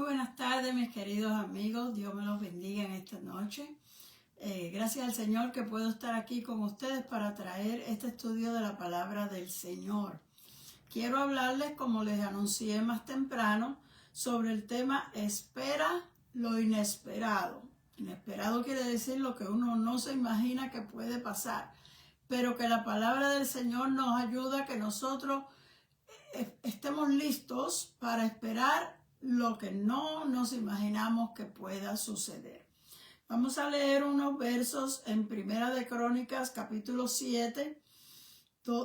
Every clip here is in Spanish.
buenas tardes, mis queridos amigos. Dios me los bendiga en esta noche. Gracias al Señor que puedo estar aquí con ustedes para traer este estudio de la palabra del Señor. Quiero hablarles, como les anuncié más temprano, sobre el tema espera lo inesperado. Inesperado quiere decir lo que uno no se imagina que puede pasar, pero que la palabra del Señor nos ayuda a que nosotros estemos listos para esperar lo que no nos imaginamos que pueda suceder. Vamos a leer unos versos en Primera de Crónicas, capítulo 7,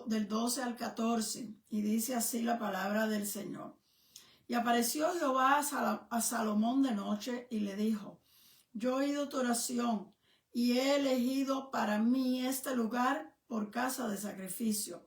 del 12 al 14, y dice así la palabra del Señor. Y apareció Jehová a Salomón de noche y le dijo: yo he oído tu oración y he elegido para mí este lugar por casa de sacrificio.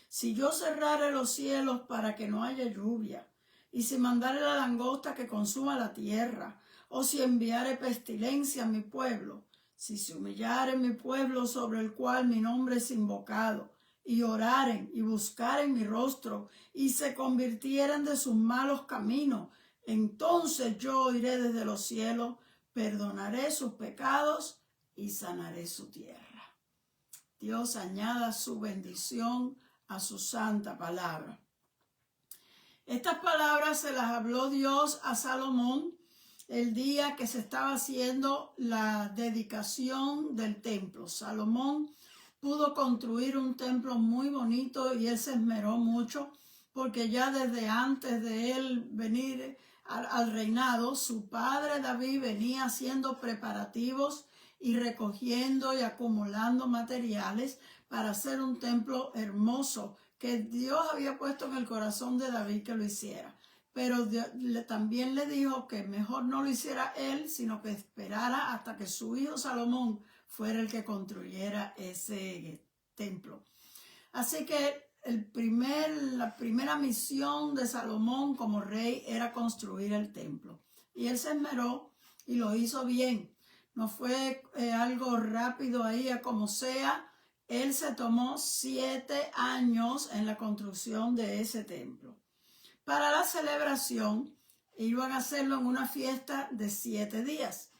Si yo cerrare los cielos para que no haya lluvia, y si mandare la langosta que consuma la tierra, o si enviare pestilencia a mi pueblo, si se humillare mi pueblo sobre el cual mi nombre es invocado, y oraren y buscaren mi rostro, y se convirtieren de sus malos caminos, entonces yo oiré desde los cielos, perdonaré sus pecados y sanaré su tierra. Dios añada su bendición a su santa palabra. Estas palabras se las habló Dios a Salomón el día que se estaba haciendo la dedicación del templo. Salomón pudo construir un templo muy bonito y él se esmeró mucho porque ya desde antes de él venir al reinado, su padre David venía haciendo preparativos y recogiendo y acumulando materiales para hacer un templo hermoso que Dios había puesto en el corazón de David que lo hiciera. Pero también le dijo que mejor no lo hiciera él, sino que esperara hasta que su hijo Salomón fuera el que construyera ese templo. Así que la primera misión de Salomón como rey era construir el templo. Y él se esmeró y lo hizo bien. No fue algo rápido ahí a como sea. Él se tomó 7 años en la construcción de ese templo. Para la celebración iban a hacerlo en una fiesta de 7 días.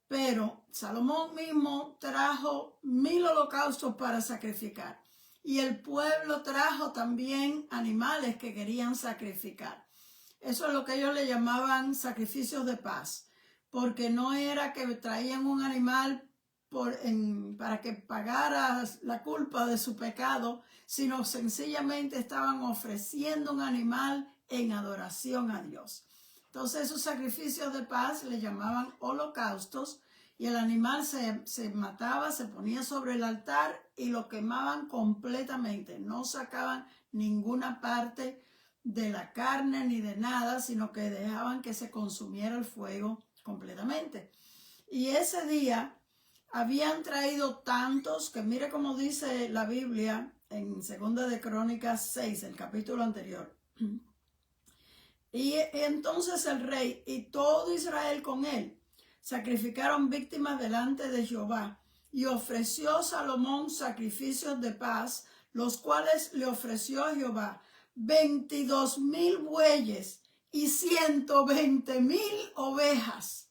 Pero Salomón mismo trajo 1000 holocaustos para sacrificar. Y el pueblo trajo también animales que querían sacrificar. Eso es lo que ellos le llamaban sacrificios de paz. Porque no era que traían un animal para que pagara la culpa de su pecado, sino sencillamente estaban ofreciendo un animal en adoración a Dios. Entonces esos sacrificios de paz le llamaban holocaustos y el animal se mataba, se ponía sobre el altar y lo quemaban completamente. No sacaban ninguna parte de la carne ni de nada, sino que dejaban que se consumiera el fuego completamente. Y ese día habían traído tantos que mire cómo dice la Biblia en 2 de Crónicas 6, el capítulo anterior. Y entonces el rey y todo Israel con él sacrificaron víctimas delante de Jehová, y ofreció Salomón sacrificios de paz, los cuales le ofreció a Jehová 22,000 bueyes y 120,000 ovejas.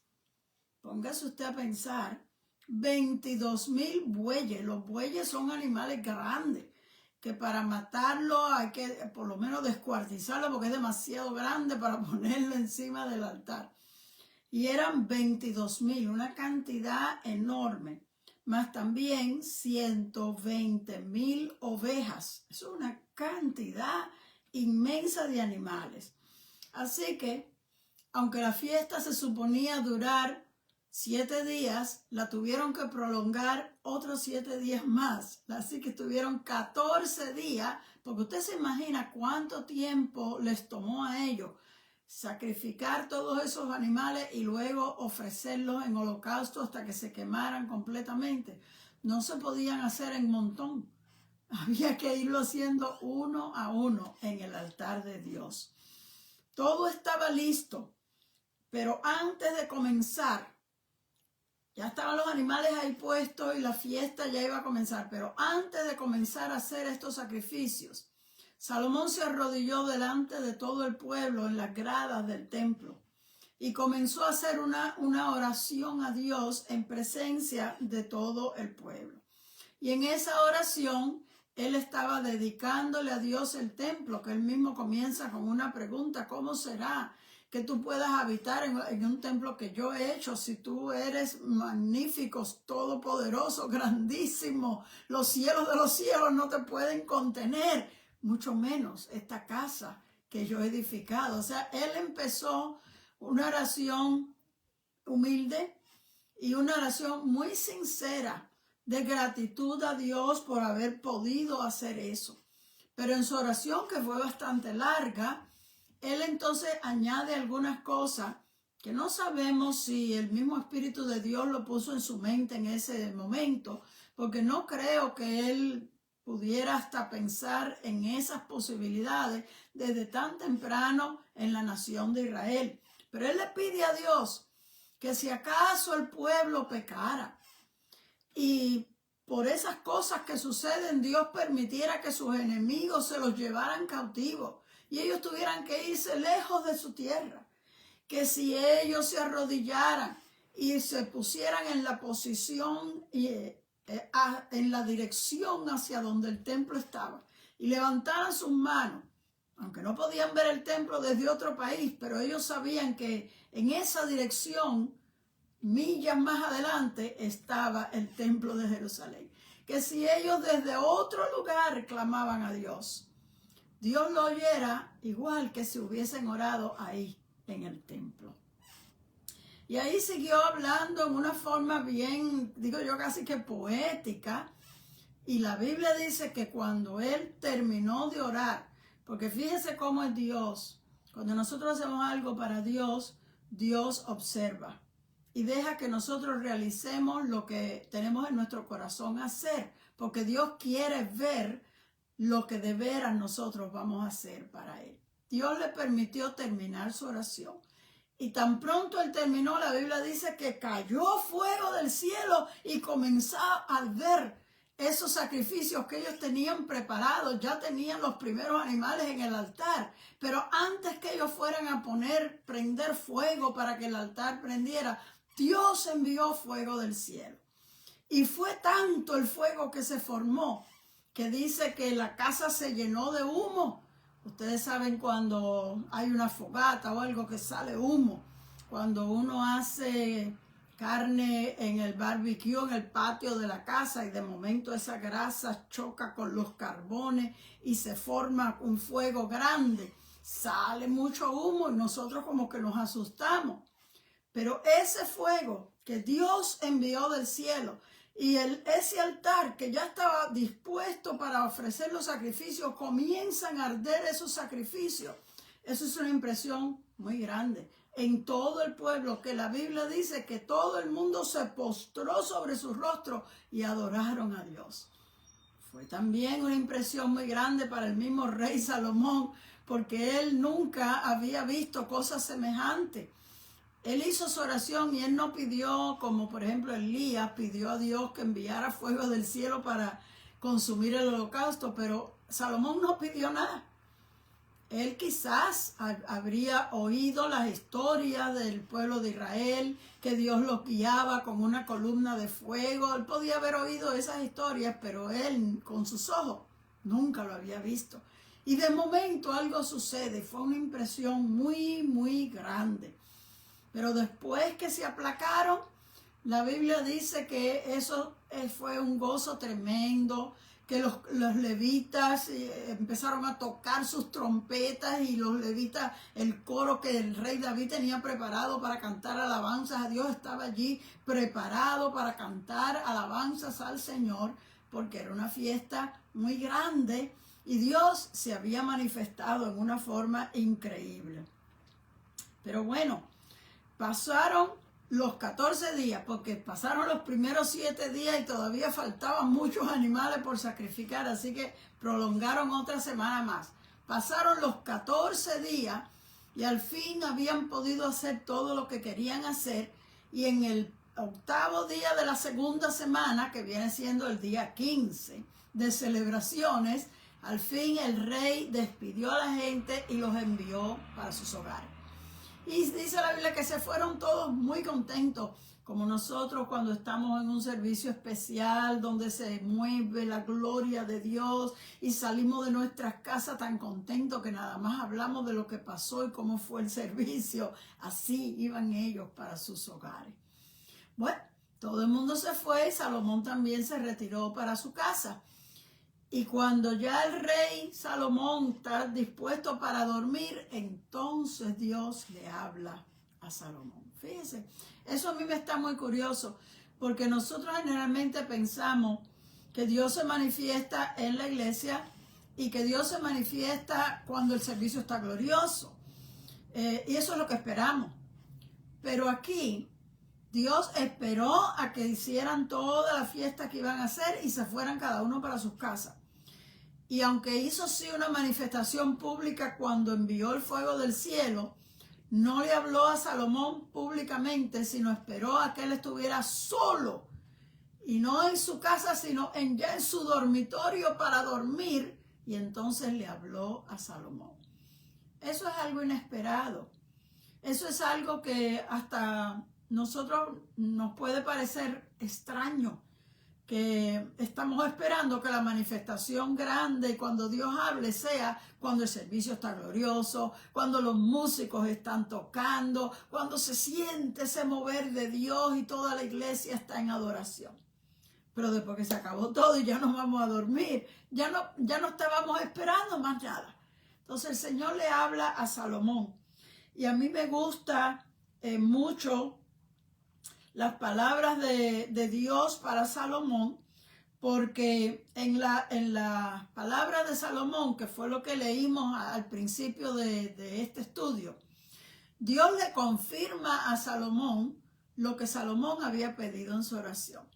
Póngase usted a pensar, 22,000 bueyes. Los bueyes son animales grandes, que para matarlo hay que por lo menos descuartizarlo porque es demasiado grande para ponerlo encima del altar. Y eran 22,000, una cantidad enorme, más también 120,000 ovejas. Es una cantidad inmensa de animales. Así que, aunque la fiesta se suponía durar 7 días, la tuvieron que prolongar otros 7 días más. Así que estuvieron 14 días, porque usted se imagina cuánto tiempo les tomó a ellos sacrificar todos esos animales y luego ofrecerlos en holocausto hasta que se quemaran completamente. No se podían hacer en montón. Había que irlo haciendo uno a uno en el altar de Dios. Todo estaba listo, pero antes de comenzar, ya estaban los animales ahí puestos y la fiesta ya iba a comenzar. Pero antes de comenzar a hacer estos sacrificios, Salomón se arrodilló delante de todo el pueblo en las gradas del templo y comenzó a hacer una oración a Dios en presencia de todo el pueblo. Y en esa oración él estaba dedicándole a Dios el templo, que él mismo comienza con una pregunta: ¿cómo será que tú puedas habitar en un templo que yo he hecho, si tú eres magnífico, todopoderoso, grandísimo? Los cielos de los cielos no te pueden contener, mucho menos esta casa que yo he edificado. O sea, él empezó una oración humilde y una oración muy sincera de gratitud a Dios por haber podido hacer eso. Pero en su oración, que fue bastante larga, él entonces añade algunas cosas que no sabemos si el mismo Espíritu de Dios lo puso en su mente en ese momento, porque no creo que él pudiera hasta pensar en esas posibilidades desde tan temprano en la nación de Israel. Pero él le pide a Dios que si acaso el pueblo pecara y por esas cosas que suceden, Dios permitiera que sus enemigos se los llevaran cautivos y ellos tuvieran que irse lejos de su tierra, que si ellos se arrodillaran y se pusieran en la posición en la dirección hacia donde el templo estaba y levantaran sus manos, aunque no podían ver el templo desde otro país, pero ellos sabían que en esa dirección, millas más adelante, estaba el templo de Jerusalén. Que si ellos desde otro lugar clamaban a Dios, Dios lo oyera igual que si hubiesen orado ahí en el templo. Y ahí siguió hablando en una forma bien, digo yo, casi que poética. Y la Biblia dice que cuando él terminó de orar, porque fíjese cómo es Dios, cuando nosotros hacemos algo para Dios, Dios observa y deja que nosotros realicemos lo que tenemos en nuestro corazón hacer, porque Dios quiere ver lo que de veras nosotros vamos a hacer para Él. Dios le permitió terminar su oración. Y tan pronto él terminó, la Biblia dice que cayó fuego del cielo y comenzó a ver esos sacrificios que ellos tenían preparados. Ya tenían los primeros animales en el altar, pero antes que ellos fueran a prender fuego para que el altar prendiera, Dios envió fuego del cielo. Y fue tanto el fuego que se formó, que dice que la casa se llenó de humo. Ustedes saben cuando hay una fogata o algo que sale humo. Cuando uno hace carne en el barbecue, en el patio de la casa, y de momento esa grasa choca con los carbones y se forma un fuego grande. Sale mucho humo y nosotros como que nos asustamos. Pero ese fuego que Dios envió del cielo y ese altar que ya estaba dispuesto para ofrecer los sacrificios, comienzan a arder esos sacrificios. Eso es una impresión muy grande en todo el pueblo, que la Biblia dice que todo el mundo se postró sobre su rostro y adoraron a Dios. Fue también una impresión muy grande para el mismo rey Salomón, porque él nunca había visto cosas semejantes. Él hizo su oración y él no pidió, como por ejemplo Elías pidió a Dios que enviara fuego del cielo para consumir el holocausto, pero Salomón no pidió nada. Él quizás habría oído las historias del pueblo de Israel, que Dios los guiaba con una columna de fuego. Él podía haber oído esas historias, pero él con sus ojos nunca lo había visto. Y de momento algo sucede, fue una impresión muy, muy grande. Pero después que se aplacaron, la Biblia dice que eso fue un gozo tremendo, que los levitas empezaron a tocar sus trompetas y los levitas, el coro que el rey David tenía preparado para cantar alabanzas a Dios, estaba allí preparado para cantar alabanzas al Señor, porque era una fiesta muy grande y Dios se había manifestado en una forma increíble. Pero bueno, pasaron los 14 días, porque pasaron los primeros 7 días y todavía faltaban muchos animales por sacrificar, así que prolongaron otra semana más. Pasaron los 14 días y al fin habían podido hacer todo lo que querían hacer, y en el 8º día de la segunda semana, que viene siendo el día 15 de celebraciones, al fin el rey despidió a la gente y los envió para sus hogares. Y dice la Biblia que se fueron todos muy contentos, como nosotros cuando estamos en un servicio especial donde se mueve la gloria de Dios y salimos de nuestras casas tan contentos que nada más hablamos de lo que pasó y cómo fue el servicio. Así iban ellos para sus hogares. Bueno, todo el mundo se fue y Salomón también se retiró para su casa. Y cuando ya el rey Salomón está dispuesto para dormir, entonces Dios le habla a Salomón. Fíjense, eso a mí me está muy curioso, porque nosotros generalmente pensamos que Dios se manifiesta en la iglesia y que Dios se manifiesta cuando el servicio está glorioso. Y eso es lo que esperamos. Pero aquí Dios esperó a que hicieran toda la fiesta que iban a hacer y se fueran cada uno para sus casas. Y aunque hizo sí una manifestación pública cuando envió el fuego del cielo, no le habló a Salomón públicamente, sino esperó a que él estuviera solo. Y no en su casa, sino ya en su dormitorio para dormir. Y entonces le habló a Salomón. Eso es algo inesperado. Eso es algo que hasta nosotros nos puede parecer extraño, que estamos esperando que la manifestación grande cuando Dios hable sea cuando el servicio está glorioso, cuando los músicos están tocando, cuando se siente ese mover de Dios y toda la iglesia está en adoración. Pero después que se acabó todo y ya nos vamos a dormir, ya no estábamos esperando más nada. Entonces el Señor le habla a Salomón. Y a mí me gusta mucho las palabras de Dios para Salomón, porque en la palabra de Salomón, que fue lo que leímos al principio de este estudio, Dios le confirma a Salomón lo que Salomón había pedido en su oración.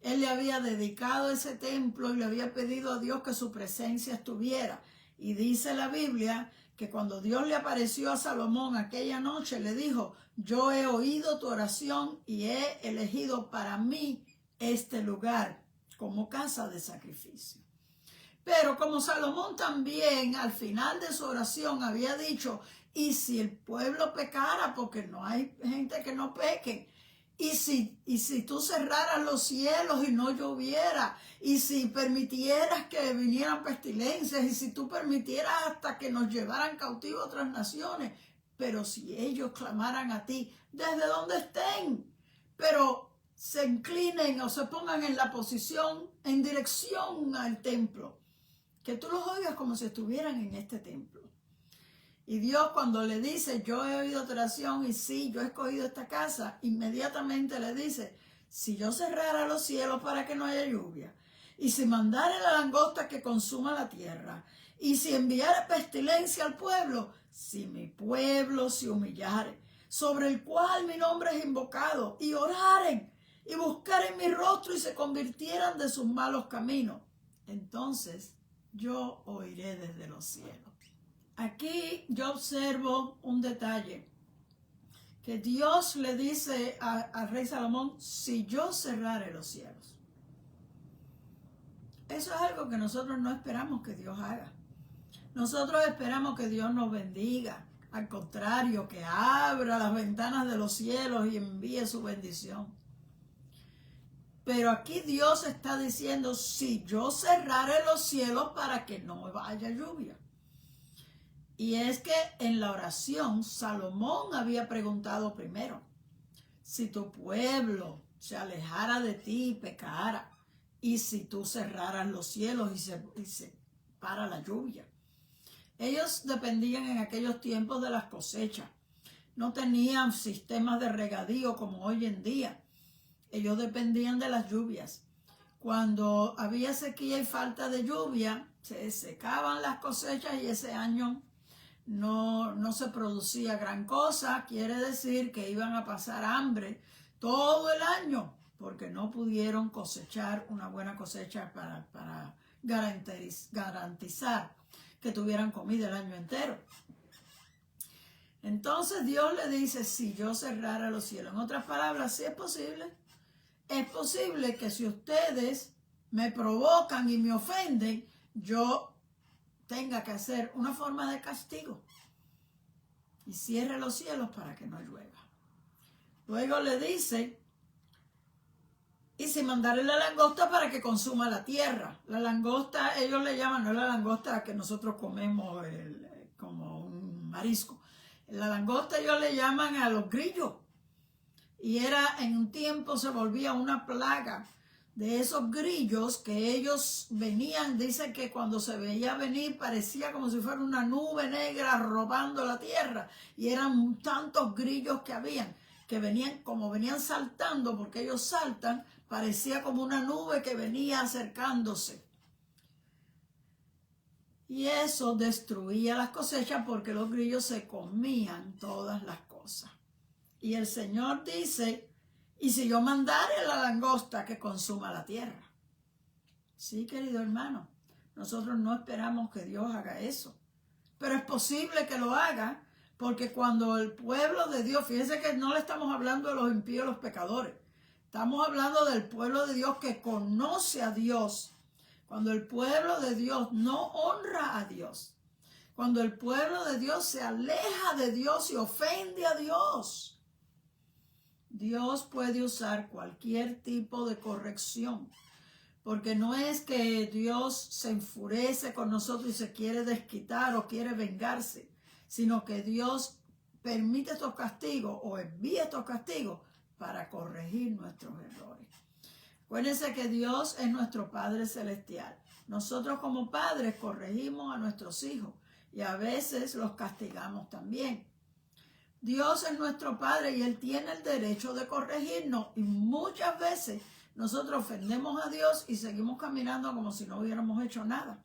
Él le había dedicado ese templo y le había pedido a Dios que su presencia estuviera. Y dice la Biblia que cuando Dios le apareció a Salomón aquella noche, le dijo: yo he oído tu oración y he elegido para mí este lugar como casa de sacrificio. Pero como Salomón también al final de su oración había dicho: y si el pueblo pecara, porque no hay gente que no peque, y si tú cerraras los cielos y no lloviera, y si permitieras que vinieran pestilencias, y si tú permitieras hasta que nos llevaran cautivos a otras naciones, pero si ellos clamaran a ti desde donde estén, pero se inclinen o se pongan en la posición, en dirección al templo, que tú los oigas como si estuvieran en este templo. Y Dios, cuando le dice: yo he oído tu oración y sí, yo he escogido esta casa, inmediatamente le dice: si yo cerrara los cielos para que no haya lluvia, y si mandara la langosta que consuma la tierra, y si enviara pestilencia al pueblo, si mi pueblo se humillare, sobre el cual mi nombre es invocado, y oraren, y buscaren mi rostro, y se convirtieran de sus malos caminos, entonces yo oiré desde los cielos. Aquí yo observo un detalle, que Dios le dice al rey Salomón: si yo cerrare los cielos. Eso es algo que nosotros no esperamos que Dios haga. Nosotros esperamos que Dios nos bendiga. Al contrario, que abra las ventanas de los cielos y envíe su bendición. Pero aquí Dios está diciendo: si yo cerrare los cielos para que no haya lluvia. Y es que en la oración Salomón había preguntado primero: si tu pueblo se alejara de ti y pecara, y si tú cerraras los cielos y se para la lluvia. Ellos dependían en aquellos tiempos de las cosechas. No tenían sistemas de regadío como hoy en día. Ellos dependían de las lluvias. Cuando había sequía y falta de lluvia, se secaban las cosechas y ese año no se producía gran cosa. Quiere decir que iban a pasar hambre todo el año porque no pudieron cosechar una buena cosecha para garantizar que tuvieran comida el año entero. Entonces Dios le dice: si yo cerrara los cielos. En otras palabras, sí es posible. Es posible que si ustedes me provocan y me ofenden, yo tenga que hacer una forma de castigo. y cierre los cielos para que no llueva. Luego le dice, y si mandare la langosta para que consuma la tierra. La langosta, ellos le llaman, no es la langosta que nosotros comemos como un marisco. La langosta ellos le llaman a los grillos. Y en un tiempo se volvía una plaga de esos grillos que ellos venían. Dice que cuando se veía venir parecía como si fuera una nube negra robando la tierra. Y eran tantos grillos que venían saltando, porque ellos saltan, parecía como una nube que venía acercándose. Y eso destruía las cosechas porque los grillos se comían todas las cosas. Y el Señor dice, y si yo mandare la langosta que consuma la tierra. Sí, querido hermano, nosotros no esperamos que Dios haga eso. Pero es posible que lo haga, porque cuando el pueblo de Dios, fíjense que no le estamos hablando de los impíos, los pecadores. Estamos hablando del pueblo de Dios que conoce a Dios. Cuando el pueblo de Dios no honra a Dios. Cuando el pueblo de Dios se aleja de Dios y ofende a Dios. Dios puede usar cualquier tipo de corrección. Porque no es que Dios se enfurece con nosotros y se quiere desquitar o quiere vengarse. Sino que Dios permite estos castigos o envía estos castigos para corregir nuestros errores. Acuérdense que Dios es nuestro Padre Celestial. Nosotros como padres corregimos a nuestros hijos y a veces los castigamos también. Dios es nuestro Padre y Él tiene el derecho de corregirnos y muchas veces nosotros ofendemos a Dios y seguimos caminando como si no hubiéramos hecho nada.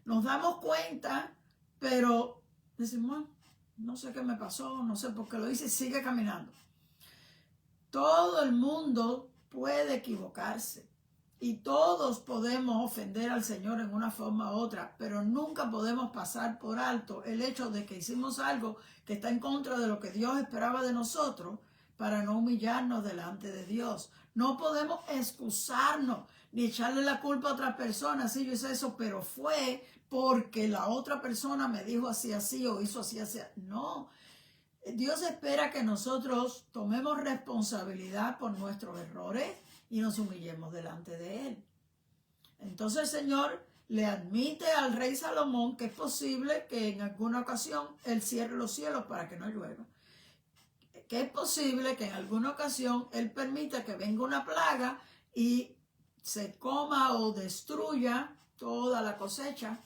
Nos damos cuenta, pero decimos, no sé qué me pasó, no sé por qué lo hice, y sigue caminando. Todo el mundo puede equivocarse y todos podemos ofender al Señor en una forma u otra, pero nunca podemos pasar por alto el hecho de que hicimos algo que está en contra de lo que Dios esperaba de nosotros para no humillarnos delante de Dios. No podemos excusarnos ni echarle la culpa a otra persona. Sí, yo hice eso, pero fue porque la otra persona me dijo así, así o hizo así, así. No. Dios espera que nosotros tomemos responsabilidad por nuestros errores y nos humillemos delante de Él. Entonces el Señor le admite al rey Salomón que es posible que en alguna ocasión Él cierre los cielos para que no llueva. Que es posible que en alguna ocasión Él permita que venga una plaga y se coma o destruya toda la cosecha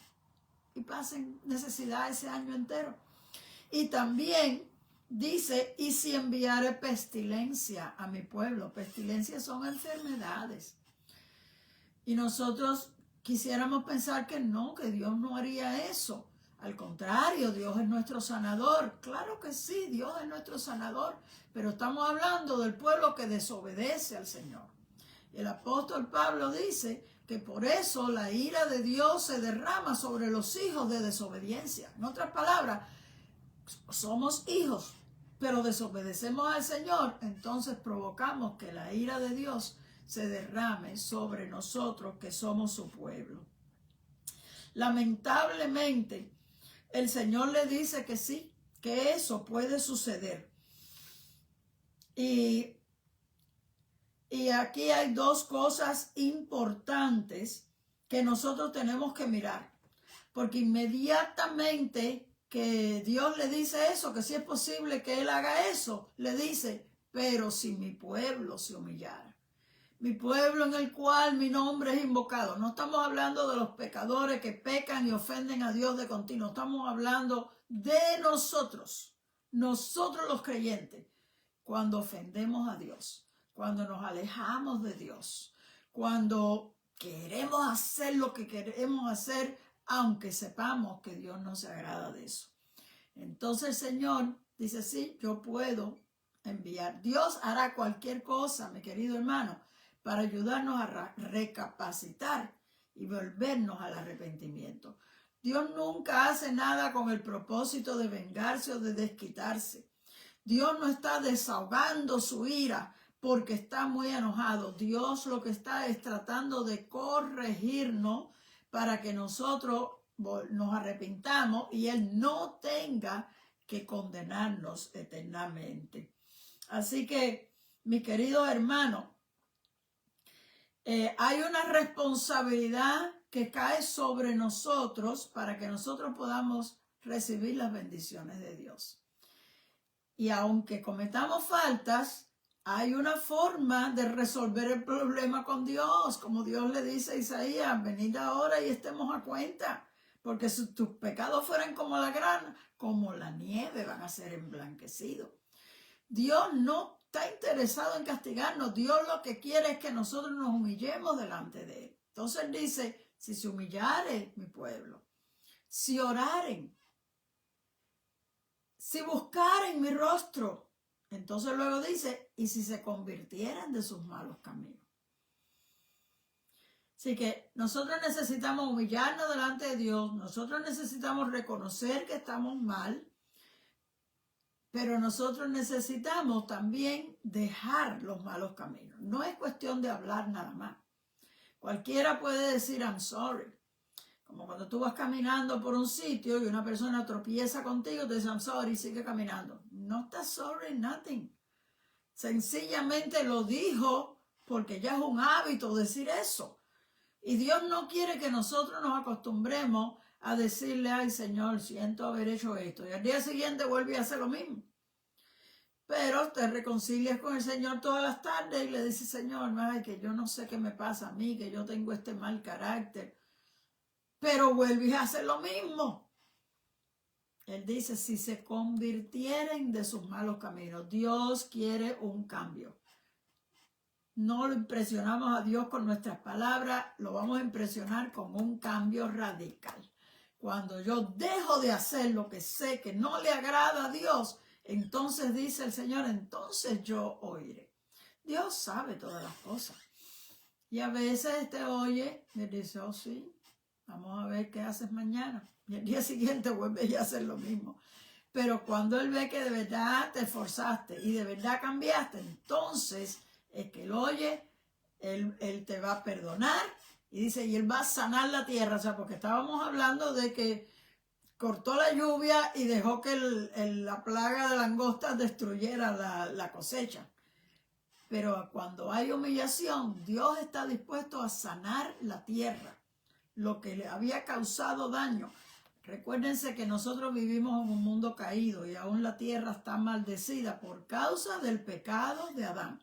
y pasen necesidad ese año entero. Y también dice, y si enviare pestilencia a mi pueblo. Pestilencias son enfermedades. Y nosotros quisiéramos pensar que no, que Dios no haría eso. Al contrario, Dios es nuestro sanador. Claro que sí, Dios es nuestro sanador. Pero estamos hablando del pueblo que desobedece al Señor. El apóstol Pablo dice que por eso la ira de Dios se derrama sobre los hijos de desobediencia. En otras palabras, somos hijos, pero desobedecemos al Señor, entonces provocamos que la ira de Dios se derrame sobre nosotros que somos su pueblo. Lamentablemente, el Señor le dice que sí, que eso puede suceder. Y aquí hay dos cosas importantes que nosotros tenemos que mirar, porque inmediatamente que Dios le dice eso, que si es posible que Él haga eso, le dice, pero si mi pueblo se humillara, mi pueblo en el cual mi nombre es invocado. No estamos hablando de los pecadores que pecan y ofenden a Dios de continuo, estamos hablando de nosotros los creyentes, cuando ofendemos a Dios, cuando nos alejamos de Dios, cuando queremos hacer lo que queremos hacer, aunque sepamos que Dios no se agrada de eso. Entonces el Señor dice, sí, yo puedo enviar. Dios hará cualquier cosa, mi querido hermano, para ayudarnos a recapacitar y volvernos al arrepentimiento. Dios nunca hace nada con el propósito de vengarse o de desquitarse. Dios no está desahogando su ira porque está muy enojado. Dios lo que está es tratando de corregirnos para que nosotros nos arrepintamos y Él no tenga que condenarnos eternamente. Así que, mi querido hermano, hay una responsabilidad que cae sobre nosotros para que nosotros podamos recibir las bendiciones de Dios. Y aunque cometamos faltas, hay una forma de resolver el problema con Dios, como Dios le dice a Isaías: venid ahora y estemos a cuenta, porque si tus pecados fueran como la grana, como la nieve, van a ser emblanquecidos. Dios no está interesado en castigarnos. Dios lo que quiere es que nosotros nos humillemos delante de Él. Entonces dice: si se humillare mi pueblo, si oraren, si buscaren mi rostro. Entonces luego dice: y si se convirtieran de sus malos caminos. Así que nosotros necesitamos humillarnos delante de Dios. Nosotros necesitamos reconocer que estamos mal. Pero nosotros necesitamos también dejar los malos caminos. No es cuestión de hablar nada más. Cualquiera puede decir I'm sorry. Como cuando tú vas caminando por un sitio y una persona tropieza contigo, te dice I'm sorry y sigue caminando. No estás sorry, nothing. Sencillamente lo dijo porque ya es un hábito decir eso. Y Dios no quiere que nosotros nos acostumbremos a decirle: ay, Señor, siento haber hecho esto. Y al día siguiente vuelve a hacer lo mismo. Pero te reconcilias con el Señor todas las tardes y le dices: Señor, ay, que yo no sé qué me pasa a mí, que yo tengo este mal carácter. Pero vuelves a hacer lo mismo. Él dice: si se convirtieren de sus malos caminos. Dios quiere un cambio. No lo impresionamos a Dios con nuestras palabras, lo vamos a impresionar con un cambio radical. Cuando yo dejo de hacer lo que sé que no le agrada a Dios, entonces dice el Señor: entonces yo oiré. Dios sabe todas las cosas. Y a veces te oye y dice: oh sí, vamos a ver qué haces mañana. Y el día siguiente vuelves a hacer lo mismo. Pero cuando Él ve que de verdad te esforzaste y de verdad cambiaste, entonces es que Él oye, Él te va a perdonar y dice, y Él va a sanar la tierra. O sea, porque estábamos hablando de que cortó la lluvia y dejó que la plaga de langostas destruyera la cosecha. Pero cuando hay humillación, Dios está dispuesto a sanar la tierra, lo que le había causado daño. Recuérdense que nosotros vivimos en un mundo caído y aún la tierra está maldecida por causa del pecado de Adán.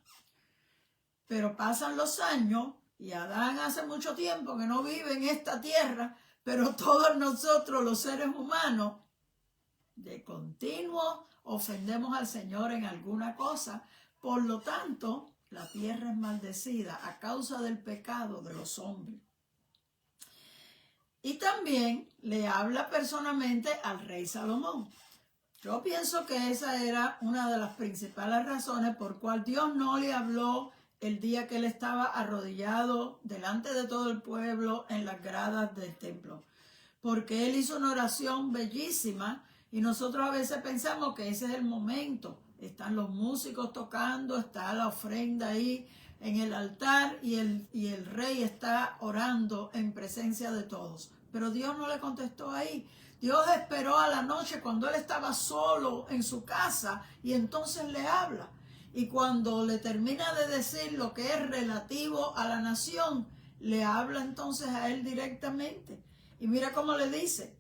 Pero pasan los años y Adán hace mucho tiempo que no vive en esta tierra, pero todos nosotros, los seres humanos, de continuo ofendemos al Señor en alguna cosa. Por lo tanto, la tierra es maldecida a causa del pecado de los hombres. Y también le habla personalmente al rey Salomón. Yo pienso que esa era una de las principales razones por cual Dios no le habló el día que él estaba arrodillado delante de todo el pueblo en las gradas del templo. Porque él hizo una oración bellísima y nosotros a veces pensamos que ese es el momento. Están los músicos tocando, está la ofrenda ahí en el altar y el rey está orando en presencia de todos. Pero Dios no le contestó ahí. Dios esperó a la noche cuando él estaba solo en su casa y entonces le habla. Y cuando le termina de decir lo que es relativo a la nación, le habla entonces a él directamente. Y mira cómo le dice: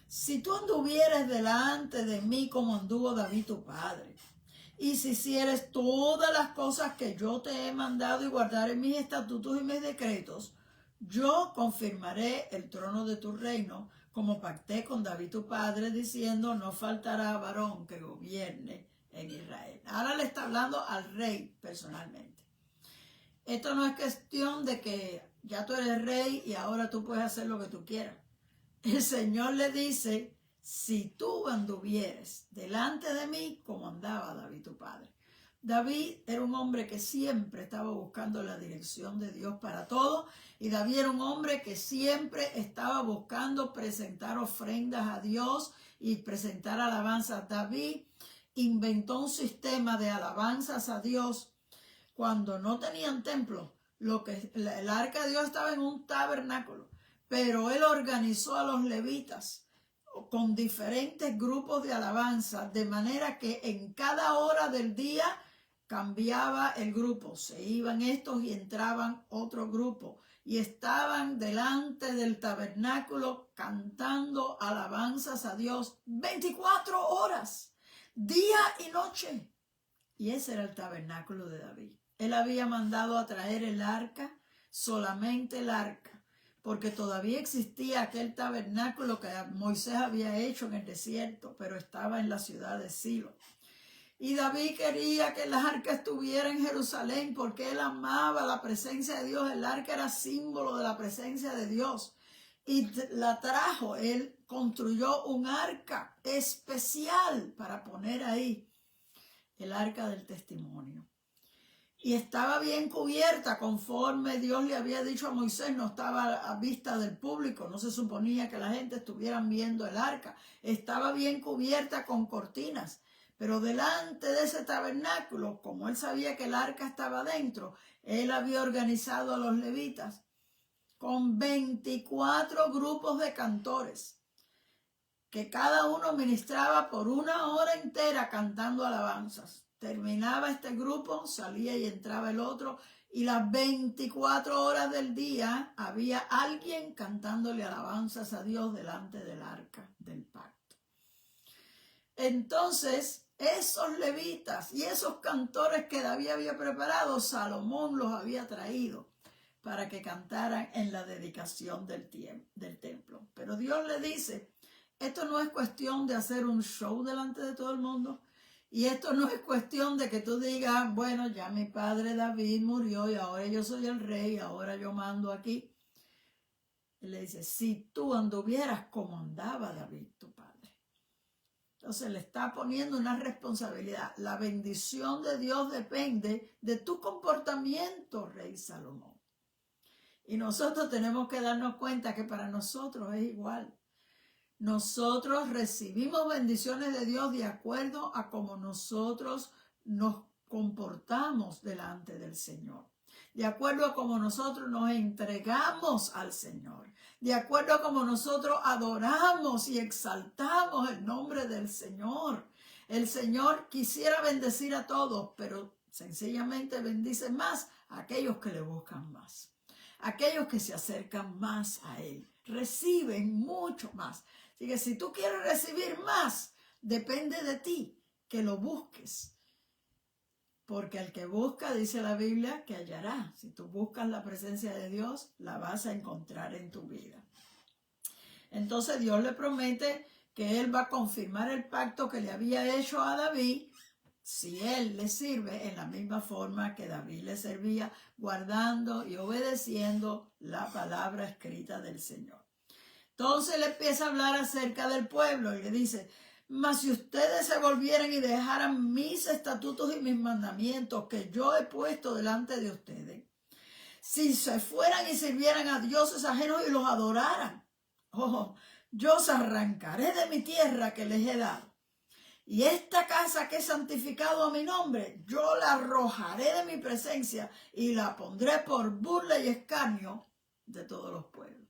si tú anduvieres delante de mí como anduvo David tu padre, y si hicieres todas las cosas que yo te he mandado y guardares mis estatutos y mis decretos, yo confirmaré el trono de tu reino, como pacté con David tu padre, diciendo, no faltará varón que gobierne en Israel. Ahora le está hablando al rey personalmente. Esto no es cuestión de que ya tú eres rey y ahora tú puedes hacer lo que tú quieras. El Señor le dice, si tú anduvieres delante de mí como andaba David tu padre. David era un hombre que siempre estaba buscando la dirección de Dios para todo, y David era un hombre que siempre estaba buscando presentar ofrendas a Dios y presentar alabanzas. David inventó un sistema de alabanzas a Dios cuando no tenían templo. El arca de Dios estaba en un tabernáculo, pero él organizó a los levitas, con diferentes grupos de alabanza, de manera que en cada hora del día cambiaba el grupo. Se iban estos y entraban otro grupo. Y estaban delante del tabernáculo cantando alabanzas a Dios 24 horas, día y noche. Y ese era el tabernáculo de David. Él había mandado a traer el arca, solamente el arca, porque todavía existía aquel tabernáculo que Moisés había hecho en el desierto, pero estaba en la ciudad de Silo. Y David quería que el arca estuviera en Jerusalén porque él amaba la presencia de Dios. El arca era símbolo de la presencia de Dios. Y la trajo, él construyó un arca especial para poner ahí el arca del testimonio. Y estaba bien cubierta conforme Dios le había dicho a Moisés, no estaba a vista del público, no se suponía que la gente estuviera viendo el arca. Estaba bien cubierta con cortinas. Pero delante de ese tabernáculo, como él sabía que el arca estaba dentro, él había organizado a los levitas con 24 grupos de cantores, que cada uno ministraba por una hora entera cantando alabanzas. Terminaba este grupo, salía y entraba el otro, y las 24 horas del día había alguien cantándole alabanzas a Dios delante del arca del pacto. Entonces, esos levitas y esos cantores que David había preparado, Salomón los había traído para que cantaran en la dedicación del templo. Pero Dios le dice, esto no es cuestión de hacer un show delante de todo el mundo. Y esto no es cuestión de que tú digas, bueno, ya mi padre David murió y ahora yo soy el rey, ahora yo mando aquí. Él le dice, si tú anduvieras como andaba David, tu padre. Entonces le está poniendo una responsabilidad. La bendición de Dios depende de tu comportamiento, rey Salomón. Y nosotros tenemos que darnos cuenta que para nosotros es igual. Nosotros recibimos bendiciones de Dios de acuerdo a cómo nosotros nos comportamos delante del Señor. De acuerdo a cómo nosotros nos entregamos al Señor. De acuerdo a cómo nosotros adoramos y exaltamos el nombre del Señor. El Señor quisiera bendecir a todos, pero sencillamente bendice más a aquellos que le buscan más. Aquellos que se acercan más a Él. Reciben mucho más. Así que si tú quieres recibir más, depende de ti que lo busques. Porque el que busca, dice la Biblia, que hallará. Si tú buscas la presencia de Dios, la vas a encontrar en tu vida. Entonces Dios le promete que Él va a confirmar el pacto que le había hecho a David si Él le sirve en la misma forma que David le servía, guardando y obedeciendo la palabra escrita del Señor. Entonces le empieza a hablar acerca del pueblo y le dice, mas si ustedes se volvieran y dejaran mis estatutos y mis mandamientos que yo he puesto delante de ustedes, si se fueran y sirvieran a dioses ajenos y los adoraran, yo os arrancaré de mi tierra que les he dado. Y esta casa que he santificado a mi nombre, yo la arrojaré de mi presencia y la pondré por burla y escarnio de todos los pueblos.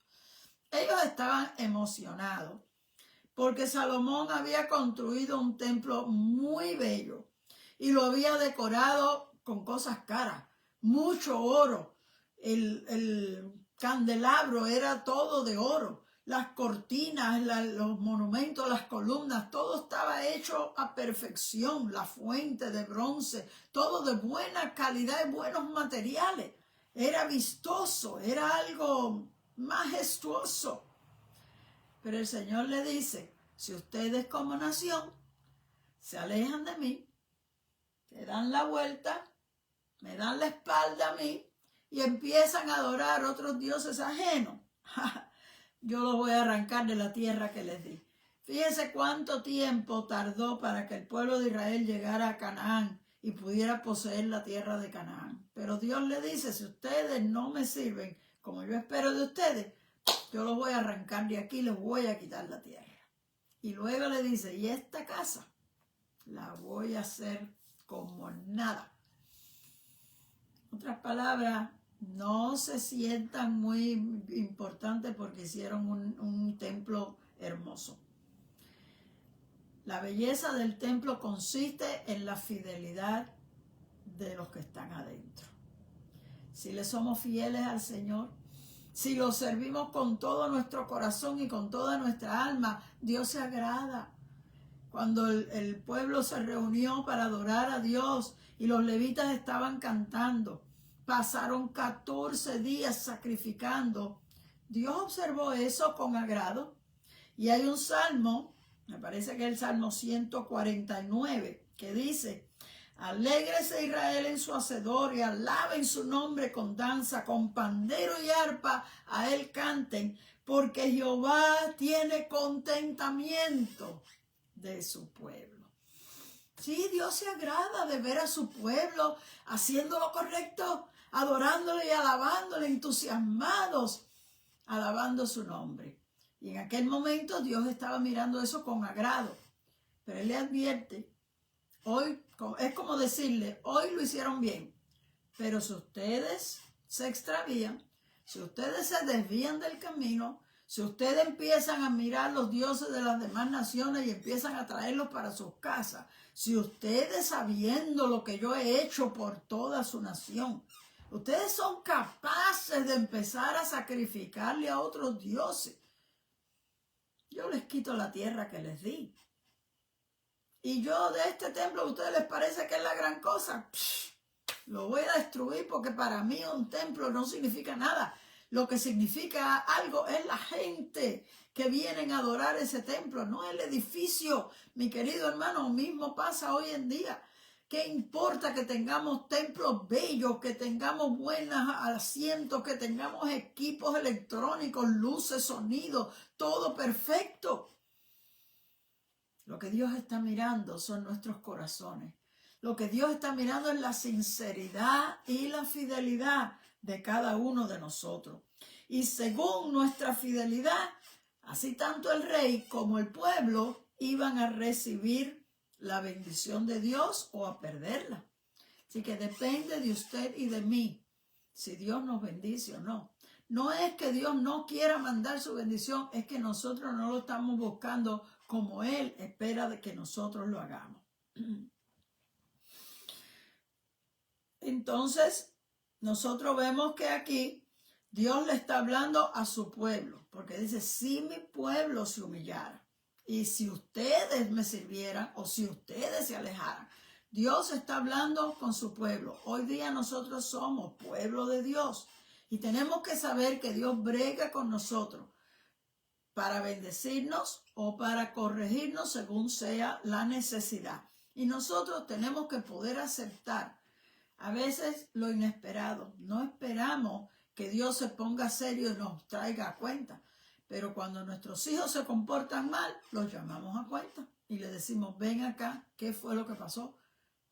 Ellos estaban emocionados porque Salomón había construido un templo muy bello y lo había decorado con cosas caras, mucho oro. El candelabro era todo de oro. Las cortinas, los monumentos, las columnas, todo estaba hecho a perfección. La fuente de bronce, todo de buena calidad y buenos materiales. Era vistoso, era algo majestuoso. Pero el Señor le dice, si ustedes como nación se alejan de mí, se dan la vuelta, me dan la espalda a mí y empiezan a adorar otros dioses ajenos, yo los voy a arrancar de la tierra que les di. Fíjense cuánto tiempo tardó para que el pueblo de Israel llegara a Canaán y pudiera poseer la tierra de Canaán. Pero Dios le dice, si ustedes no me sirven como yo espero de ustedes, yo los voy a arrancar de aquí y les voy a quitar la tierra. Y luego le dice, y esta casa la voy a hacer como nada. En otras palabras, no se sientan muy importantes porque hicieron un templo hermoso. La belleza del templo consiste en la fidelidad de los que están adentro. Si le somos fieles al Señor, si lo servimos con todo nuestro corazón y con toda nuestra alma, Dios se agrada. Cuando el pueblo se reunió para adorar a Dios y los levitas estaban cantando, pasaron 14 días sacrificando. Dios observó eso con agrado. Y hay un salmo, me parece que es el Salmo 149, que dice: alégrese Israel en su hacedor y alaben su nombre con danza, con pandero y arpa a él canten, porque Jehová tiene contentamiento de su pueblo. Sí, Dios se agrada de ver a su pueblo haciendo lo correcto, adorándole y alabándole, entusiasmados, alabando su nombre. Y en aquel momento Dios estaba mirando eso con agrado. Pero Él le advierte, hoy es como decirle, hoy lo hicieron bien, pero si ustedes se extravían, si ustedes se desvían del camino, si ustedes empiezan a mirar los dioses de las demás naciones y empiezan a traerlos para sus casas, si ustedes, sabiendo lo que yo he hecho por toda su nación, ustedes son capaces de empezar a sacrificarle a otros dioses, yo les quito la tierra que les di. Y yo de este templo, ¿a ustedes les parece que es la gran cosa? Lo voy a destruir, porque para mí un templo no significa nada. Lo que significa algo es la gente que vienen a adorar ese templo, no el edificio. Mi querido hermano, mismo pasa hoy en día. ¿Qué importa que tengamos templos bellos, que tengamos buenos asientos, que tengamos equipos electrónicos, luces, sonido, todo perfecto? Lo que Dios está mirando son nuestros corazones. Lo que Dios está mirando es la sinceridad y la fidelidad de cada uno de nosotros. Y según nuestra fidelidad, así tanto el rey como el pueblo iban a recibir la bendición de Dios o a perderla. Así que depende de usted y de mí si Dios nos bendice o no. No es que Dios no quiera mandar su bendición, es que nosotros no lo estamos buscando como Él espera de que nosotros lo hagamos. Entonces, nosotros vemos que aquí Dios le está hablando a su pueblo, porque dice, si mi pueblo se humillara, y si ustedes me sirvieran, o si ustedes se alejaran. Dios está hablando con su pueblo. Hoy día nosotros somos pueblo de Dios, y tenemos que saber que Dios brega con nosotros para bendecirnos o para corregirnos según sea la necesidad. Y nosotros tenemos que poder aceptar a veces lo inesperado. No esperamos que Dios se ponga serio y nos traiga a cuenta. Pero cuando nuestros hijos se comportan mal, los llamamos a cuenta y le decimos, ven acá, ¿qué fue lo que pasó?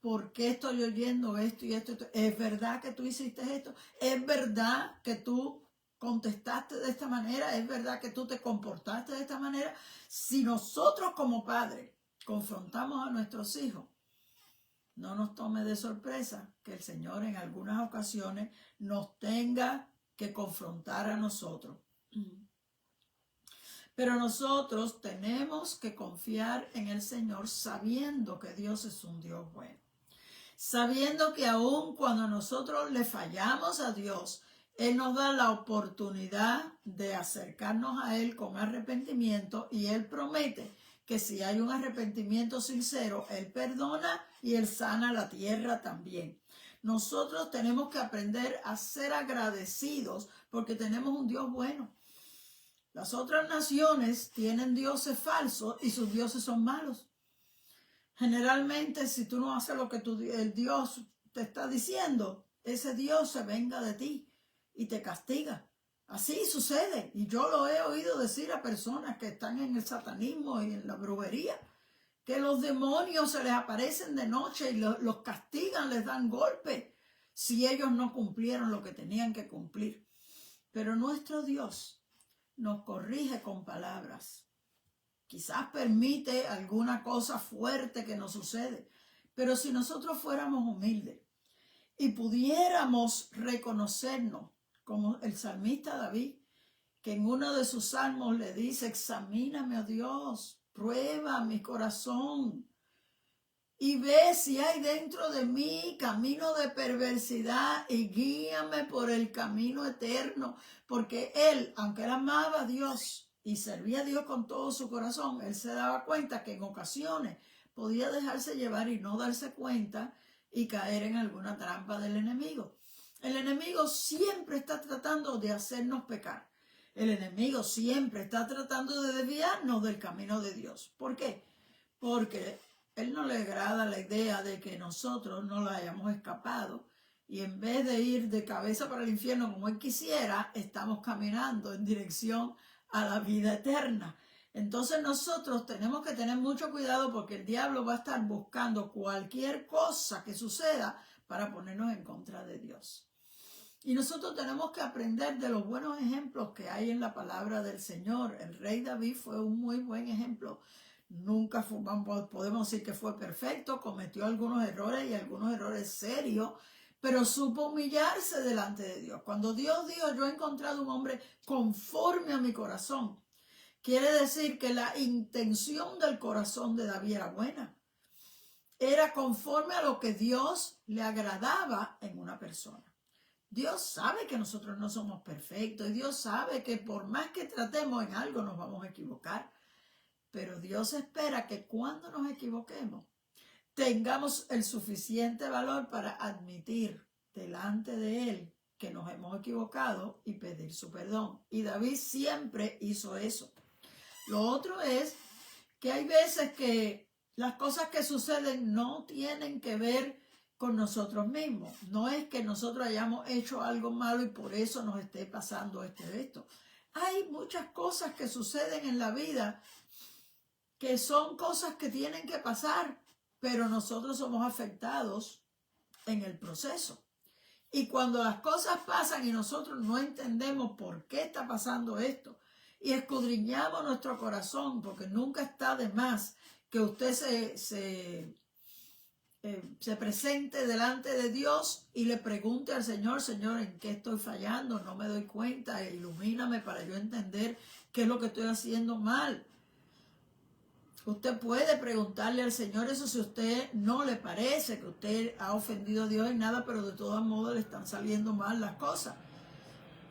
¿Por qué estoy oyendo esto y esto? ¿Es verdad que tú hiciste esto? ¿Es verdad que tú contestaste de esta manera? ¿Es verdad que tú te comportaste de esta manera? Si nosotros como padres confrontamos a nuestros hijos, no nos tome de sorpresa que el Señor en algunas ocasiones nos tenga que confrontar a nosotros. Pero nosotros tenemos que confiar en el Señor sabiendo que Dios es un Dios bueno. Sabiendo que aun cuando nosotros le fallamos a Dios, Él nos da la oportunidad de acercarnos a Él con arrepentimiento, y Él promete que si hay un arrepentimiento sincero, Él perdona y Él sana la tierra también. Nosotros tenemos que aprender a ser agradecidos porque tenemos un Dios bueno. Las otras naciones tienen dioses falsos y sus dioses son malos. Generalmente, si tú no haces lo que el Dios te está diciendo, ese Dios se venga de ti y te castiga. Así sucede, y yo lo he oído decir a personas que están en el satanismo y en la brujería, que los demonios se les aparecen de noche y los castigan, les dan golpes si ellos no cumplieron lo que tenían que cumplir. Pero nuestro Dios nos corrige con palabras. Quizás permite alguna cosa fuerte que nos sucede, pero si nosotros fuéramos humildes y pudiéramos reconocernos, como el salmista David, que en uno de sus salmos le dice, examíname, oh Dios, prueba mi corazón y ve si hay dentro de mí camino de perversidad y guíame por el camino eterno. Porque él, aunque él amaba a Dios y servía a Dios con todo su corazón, él se daba cuenta que en ocasiones podía dejarse llevar y no darse cuenta y caer en alguna trampa del enemigo. El enemigo siempre está tratando de hacernos pecar. El enemigo siempre está tratando de desviarnos del camino de Dios. ¿Por qué? Porque él no le agrada la idea de que nosotros no la hayamos escapado y en vez de ir de cabeza para el infierno como él quisiera, estamos caminando en dirección a la vida eterna. Entonces nosotros tenemos que tener mucho cuidado porque el diablo va a estar buscando cualquier cosa que suceda para ponernos en contra de Dios. Y nosotros tenemos que aprender de los buenos ejemplos que hay en la palabra del Señor. El rey David fue un muy buen ejemplo. Nunca podemos decir que fue perfecto, cometió algunos errores y algunos errores serios, pero supo humillarse delante de Dios. Cuando Dios dijo, yo he encontrado un hombre conforme a mi corazón, quiere decir que la intención del corazón de David era buena. Era conforme a lo que Dios le agradaba en una persona. Dios sabe que nosotros no somos perfectos y Dios sabe que por más que tratemos en algo nos vamos a equivocar. Pero Dios espera que cuando nos equivoquemos tengamos el suficiente valor para admitir delante de Él que nos hemos equivocado y pedir su perdón. Y David siempre hizo eso. Lo otro es que hay veces que las cosas que suceden no tienen que ver con nosotros mismos. No es que nosotros hayamos hecho algo malo y por eso nos esté pasando esto. Hay muchas cosas que suceden en la vida que son cosas que tienen que pasar, pero nosotros somos afectados en el proceso. Y cuando las cosas pasan y nosotros no entendemos por qué está pasando esto y escudriñamos nuestro corazón, porque nunca está de más que usted se presente delante de Dios y le pregunte al Señor, Señor, ¿en qué estoy fallando? No me doy cuenta, ilumíname para yo entender qué es lo que estoy haciendo mal. Usted puede preguntarle al Señor eso si a usted no le parece que usted ha ofendido a Dios en nada, pero de todos modos le están saliendo mal las cosas.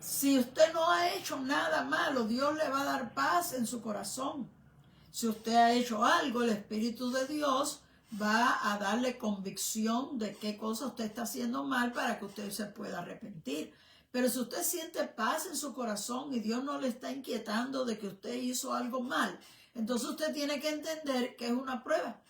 Si usted no ha hecho nada malo, Dios le va a dar paz en su corazón. Si usted ha hecho algo, el Espíritu de Dios va a darle convicción de qué cosa usted está haciendo mal para que usted se pueda arrepentir. Pero si usted siente paz en su corazón y Dios no le está inquietando de que usted hizo algo mal, entonces usted tiene que entender que es una prueba.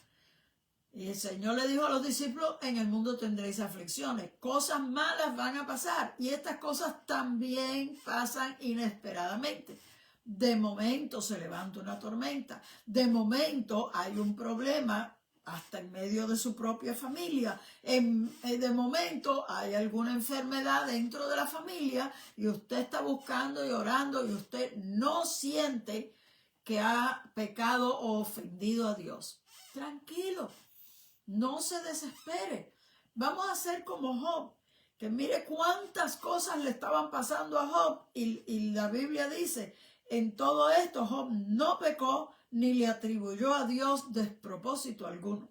Y el Señor le dijo a los discípulos, en el mundo tendréis aflicciones. Cosas malas van a pasar y estas cosas también pasan inesperadamente. De momento se levanta una tormenta. De momento hay un problema hasta en medio de su propia familia. De momento hay alguna enfermedad dentro de la familia y usted está buscando y orando y usted no siente que ha pecado o ofendido a Dios. Tranquilo, no se desespere. Vamos a ser como Job, que mire cuántas cosas le estaban pasando a Job y la Biblia dice, en todo esto Job no pecó ni le atribuyó a Dios despropósito alguno.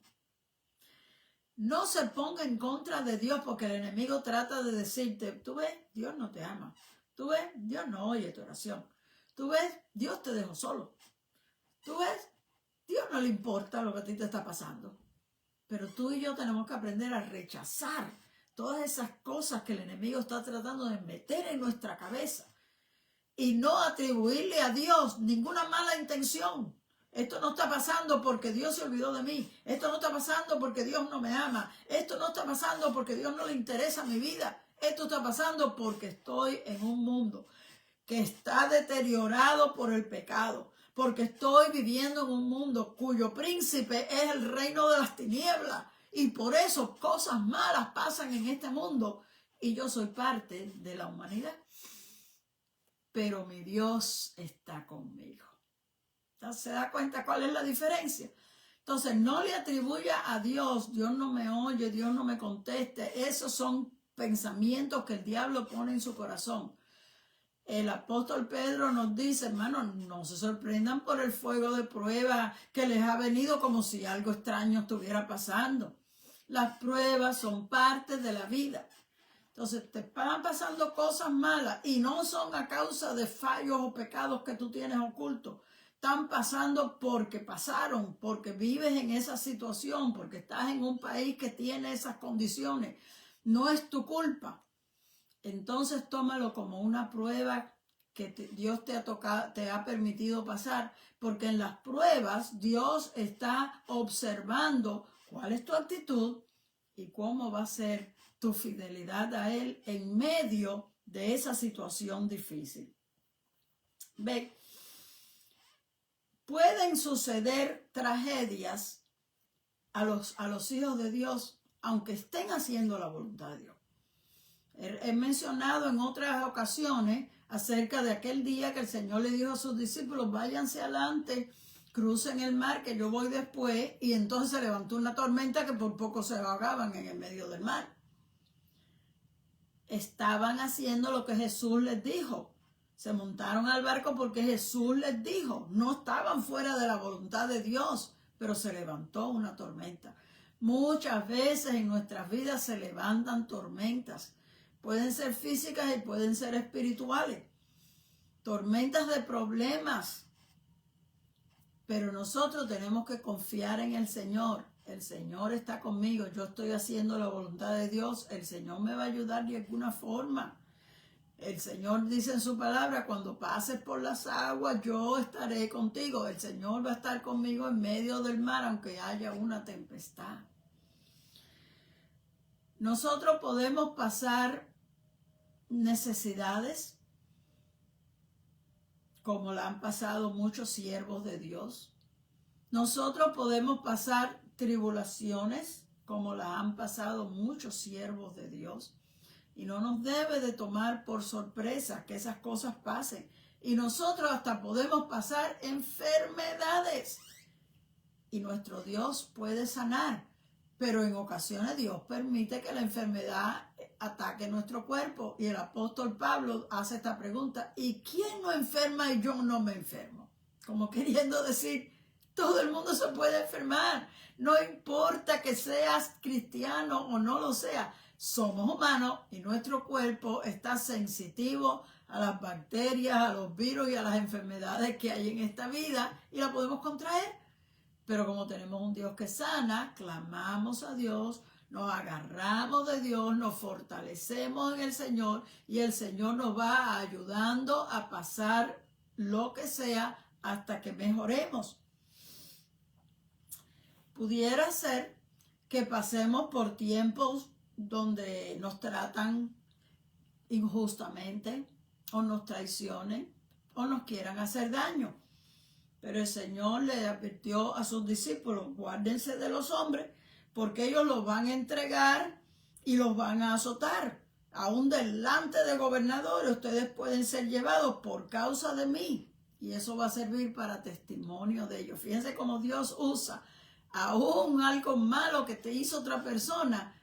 No se ponga en contra de Dios porque el enemigo trata de decirte, tú ves, Dios no te ama. Tú ves, Dios no oye tu oración. Tú ves, Dios te dejó solo. Tú ves, Dios no le importa lo que a ti te está pasando. Pero tú y yo tenemos que aprender a rechazar todas esas cosas que el enemigo está tratando de meter en nuestra cabeza y no atribuirle a Dios ninguna mala intención. Esto no está pasando porque Dios se olvidó de mí. Esto no está pasando porque Dios no me ama. Esto no está pasando porque Dios no le interesa mi vida. Esto está pasando porque estoy en un mundo que está deteriorado por el pecado. Porque estoy viviendo en un mundo cuyo príncipe es el reino de las tinieblas. Y por eso cosas malas pasan en este mundo. Y yo soy parte de la humanidad. Pero mi Dios está conmigo. Entonces, ¿se da cuenta cuál es la diferencia? Entonces, no le atribuya a Dios, Dios no me oye, Dios no me conteste. Esos son pensamientos que el diablo pone en su corazón. el apóstol Pedro nos dice, hermanos, no se sorprendan por el fuego de prueba que les ha venido como si algo extraño estuviera pasando. Las pruebas son parte de la vida. Entonces te van pasando cosas malas y no son a causa de fallos o pecados que tú tienes ocultos. Están pasando porque pasaron, porque vives en esa situación, porque estás en un país que tiene esas condiciones. No es tu culpa. Entonces tómalo como una prueba que Dios te ha permitido pasar, porque en las pruebas Dios está observando cuál es tu actitud y cómo va a ser tu fidelidad a Él en medio de esa situación difícil. Ve, pueden suceder tragedias a los hijos de Dios, aunque estén haciendo la voluntad de Dios. He mencionado en otras ocasiones acerca de aquel día que el Señor le dijo a sus discípulos, váyanse adelante, crucen el mar, que yo voy después, y entonces se levantó una tormenta que por poco se ahogaban en el medio del mar. Estaban haciendo lo que Jesús les dijo. Se montaron al barco porque Jesús les dijo. No estaban fuera de la voluntad de Dios, pero se levantó una tormenta. Muchas veces en nuestras vidas se levantan tormentas. Pueden ser físicas y pueden ser espirituales. Tormentas de problemas. Pero nosotros tenemos que confiar en el Señor. El Señor está conmigo. Yo estoy haciendo la voluntad de Dios. El Señor me va a ayudar de alguna forma. El Señor dice en su palabra, cuando pases por las aguas, yo estaré contigo. El Señor va a estar conmigo en medio del mar, aunque haya una tempestad. Nosotros podemos pasar necesidades, como la han pasado muchos siervos de Dios. Nosotros podemos pasar tribulaciones, como la han pasado muchos siervos de Dios. Y no nos debe de tomar por sorpresa que esas cosas pasen. Y nosotros hasta podemos pasar enfermedades. Y nuestro Dios puede sanar. Pero en ocasiones Dios permite que la enfermedad ataque nuestro cuerpo. Y el apóstol Pablo hace esta pregunta, ¿y quién no enferma y yo no me enfermo? Como queriendo decir, todo el mundo se puede enfermar. No importa que seas cristiano o no lo seas. Somos humanos y nuestro cuerpo está sensitivo a las bacterias, a los virus y a las enfermedades que hay en esta vida y la podemos contraer. Pero como tenemos un Dios que sana, clamamos a Dios, nos agarramos de Dios, nos fortalecemos en el Señor y el Señor nos va ayudando a pasar lo que sea hasta que mejoremos. Pudiera ser que pasemos por tiempos donde nos tratan injustamente o nos traicionen o nos quieran hacer daño. Pero el Señor le advirtió a sus discípulos, guárdense de los hombres, porque ellos los van a entregar y los van a azotar. Aún delante de gobernadores ustedes pueden ser llevados por causa de mí. Y eso va a servir para testimonio de ellos. Fíjense cómo Dios usa aún algo malo que te hizo otra persona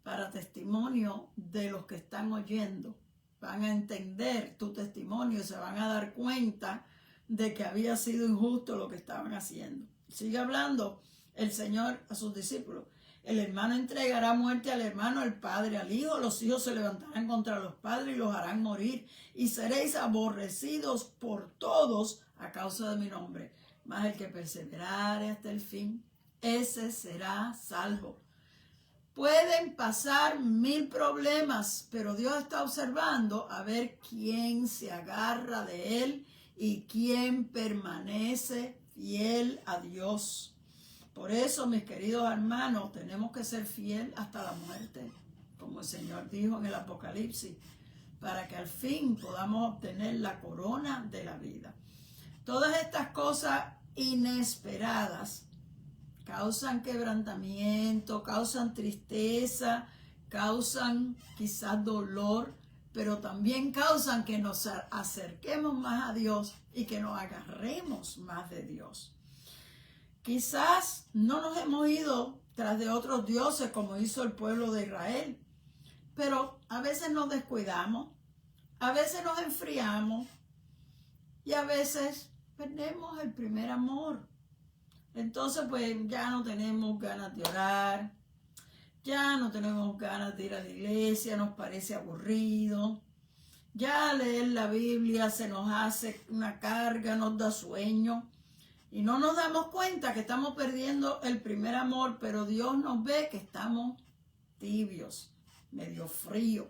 para testimonio de los que están oyendo. Van a entender tu testimonio y se van a dar cuenta de que había sido injusto lo que estaban haciendo. Sigue hablando el Señor a sus discípulos. El hermano entregará muerte al hermano, el padre al hijo. Los hijos se levantarán contra los padres y los harán morir. Y seréis aborrecidos por todos a causa de mi nombre. Mas el que perseverare hasta el fin, ese será salvo. Pueden pasar 1000 problemas, pero Dios está observando a ver quién se agarra de él y quién permanece fiel a Dios. Por eso, mis queridos hermanos, tenemos que ser fiel hasta la muerte, como el Señor dijo en el Apocalipsis, para que al fin podamos obtener la corona de la vida. Todas estas cosas inesperadas causan quebrantamiento, causan tristeza, causan quizás dolor, pero también causan que nos acerquemos más a Dios y que nos agarremos más de Dios. Quizás no nos hemos ido tras de otros dioses como hizo el pueblo de Israel, pero a veces nos descuidamos, A veces nos enfriamos y a veces perdemos el primer amor. Entonces, pues ya no tenemos ganas de orar, ya no tenemos ganas de ir a la iglesia, nos parece aburrido. Ya leer la Biblia se nos hace una carga, nos da sueño. Y no nos damos cuenta que estamos perdiendo el primer amor, pero Dios nos ve que estamos tibios, medio fríos.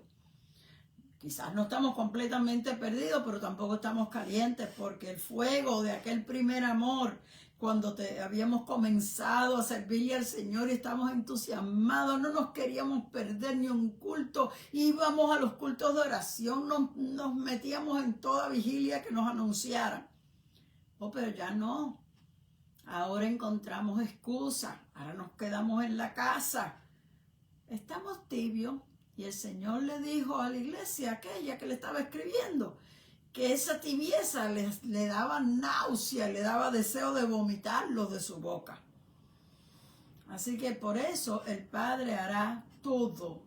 Quizás no estamos completamente perdidos, pero tampoco estamos calientes, porque el fuego de aquel primer amor, cuando habíamos comenzado a servirle al Señor y estamos entusiasmados, no nos queríamos perder ni un culto, íbamos a los cultos de oración, nos metíamos en toda vigilia que nos anunciaran. Oh, pero ya no. Ahora encontramos excusas, ahora nos quedamos en la casa. Estamos tibios y el Señor le dijo a la iglesia, aquella que le estaba escribiendo, que esa tibieza le daba náusea, le daba deseo de vomitarlo de su boca. Así que por eso el Padre hará todo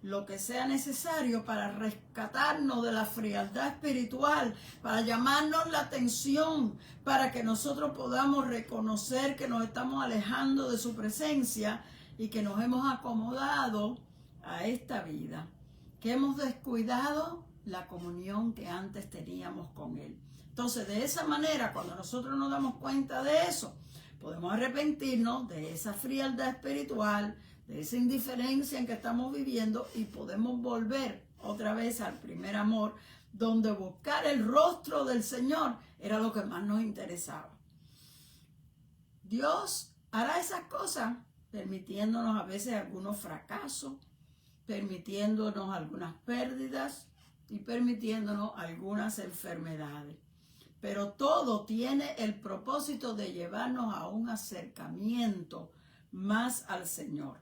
lo que sea necesario para rescatarnos de la frialdad espiritual, para llamarnos la atención, para que nosotros podamos reconocer que nos estamos alejando de su presencia y que nos hemos acomodado a esta vida, que hemos descuidado la comunión que antes teníamos con Él. Entonces, de esa manera, cuando nosotros nos damos cuenta de eso, podemos arrepentirnos de esa frialdad espiritual, de esa indiferencia en que estamos viviendo y podemos volver otra vez al primer amor, donde buscar el rostro del Señor era lo que más nos interesaba. Dios hará esas cosas permitiéndonos a veces algunos fracasos, permitiéndonos algunas pérdidas y permitiéndonos algunas enfermedades. Pero todo tiene el propósito de llevarnos a un acercamiento más al Señor.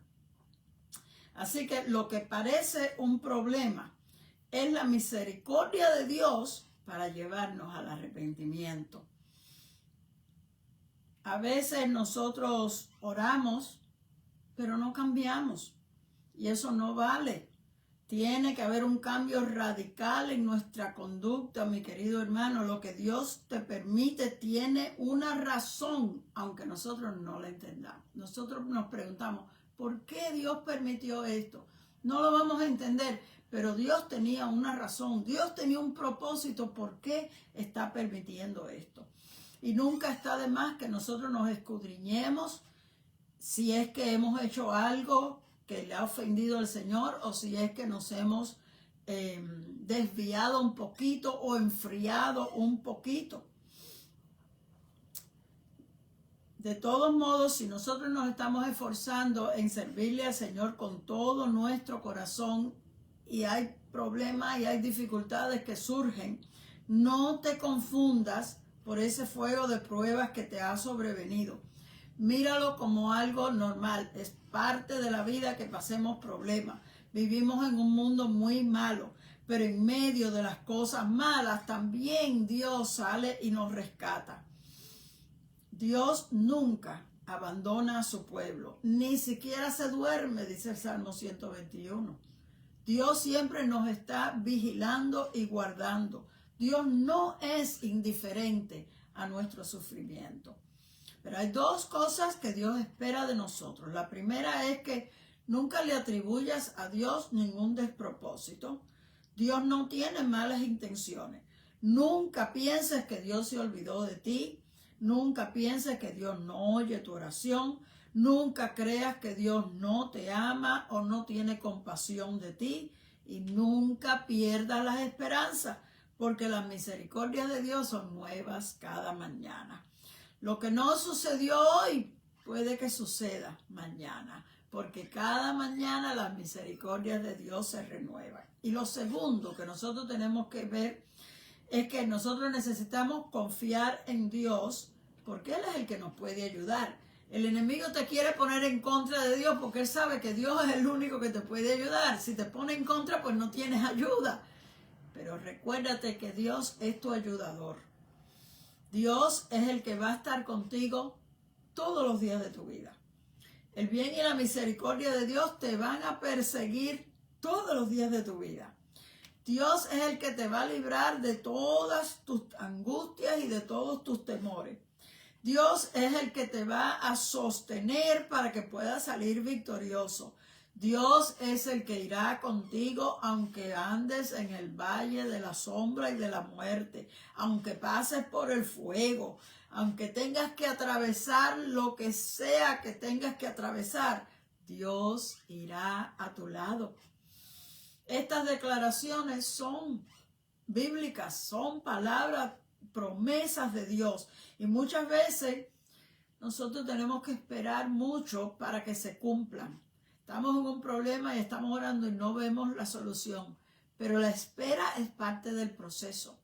Así que lo que parece un problema es la misericordia de Dios para llevarnos al arrepentimiento. A veces nosotros oramos, pero no cambiamos. Y eso no vale. Tiene que haber un cambio radical en nuestra conducta, mi querido hermano. Lo que Dios te permite tiene una razón, aunque nosotros no la entendamos. Nosotros nos preguntamos, ¿por qué Dios permitió esto? No lo vamos a entender, pero Dios tenía una razón. Dios tenía un propósito por qué está permitiendo esto. Y nunca está de más que nosotros nos escudriñemos si es que hemos hecho algo que le ha ofendido al Señor o si es que nos hemos desviado un poquito o enfriado un poquito. De todos modos, si nosotros nos estamos esforzando en servirle al Señor con todo nuestro corazón y hay problemas y hay dificultades que surgen, no te confundas por ese fuego de pruebas que te ha sobrevenido. Míralo como algo normal, es parte de la vida que pasemos problemas. Vivimos en un mundo muy malo, pero en medio de las cosas malas también Dios sale y nos rescata. Dios nunca abandona a su pueblo, ni siquiera se duerme, dice el Salmo 121. Dios siempre nos está vigilando y guardando. Dios no es indiferente a nuestro sufrimiento. Pero hay dos cosas que Dios espera de nosotros. La primera es que nunca le atribuyas a Dios ningún despropósito. Dios no tiene malas intenciones. Nunca pienses que Dios se olvidó de ti. Nunca pienses que Dios no oye tu oración. Nunca creas que Dios no te ama o no tiene compasión de ti. Y nunca pierdas las esperanzas, porque las misericordias de Dios son nuevas cada mañana. Lo que no sucedió hoy puede que suceda mañana, porque cada mañana las misericordias de Dios se renuevan. Y lo segundo que nosotros tenemos que ver es que nosotros necesitamos confiar en Dios, porque Él es el que nos puede ayudar. El enemigo te quiere poner en contra de Dios porque él sabe que Dios es el único que te puede ayudar. Si te pone en contra, pues no tienes ayuda. Pero recuérdate que Dios es tu ayudador. Dios es el que va a estar contigo todos los días de tu vida. El bien y la misericordia de Dios te van a perseguir todos los días de tu vida. Dios es el que te va a librar de todas tus angustias y de todos tus temores. Dios es el que te va a sostener para que puedas salir victorioso. Dios es el que irá contigo aunque andes en el valle de la sombra y de la muerte, aunque pases por el fuego, aunque tengas que atravesar lo que sea que tengas que atravesar, Dios irá a tu lado. Estas declaraciones son bíblicas, son palabras, promesas de Dios. Y muchas veces nosotros tenemos que esperar mucho para que se cumplan. Estamos en un problema y estamos orando y no vemos la solución. Pero la espera es parte del proceso.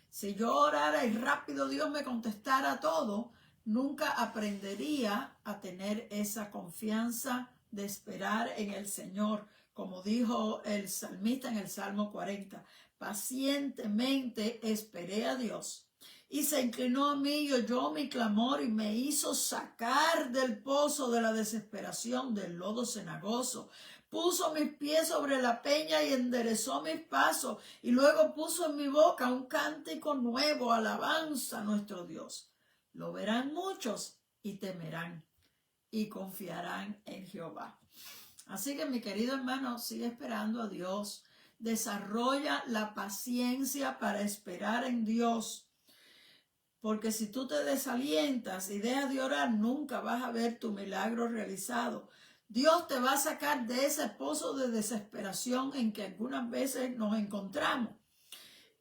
Si yo orara y rápido Dios me contestara todo, nunca aprendería a tener esa confianza de esperar en el Señor. Como dijo el salmista en el Salmo 40, pacientemente esperé a Dios. Y se inclinó a mí y oyó mi clamor y me hizo sacar del pozo de la desesperación, del lodo cenagoso. Puso mis pies sobre la peña y enderezó mis pasos. Y luego puso en mi boca un cántico nuevo, alabanza a nuestro Dios. Lo verán muchos y temerán y confiarán en Jehová. Así que mi querido hermano, sigue esperando a Dios. Desarrolla la paciencia para esperar en Dios. Porque si tú te desalientas y dejas de orar, nunca vas a ver tu milagro realizado. Dios te va a sacar de ese pozo de desesperación en que algunas veces nos encontramos.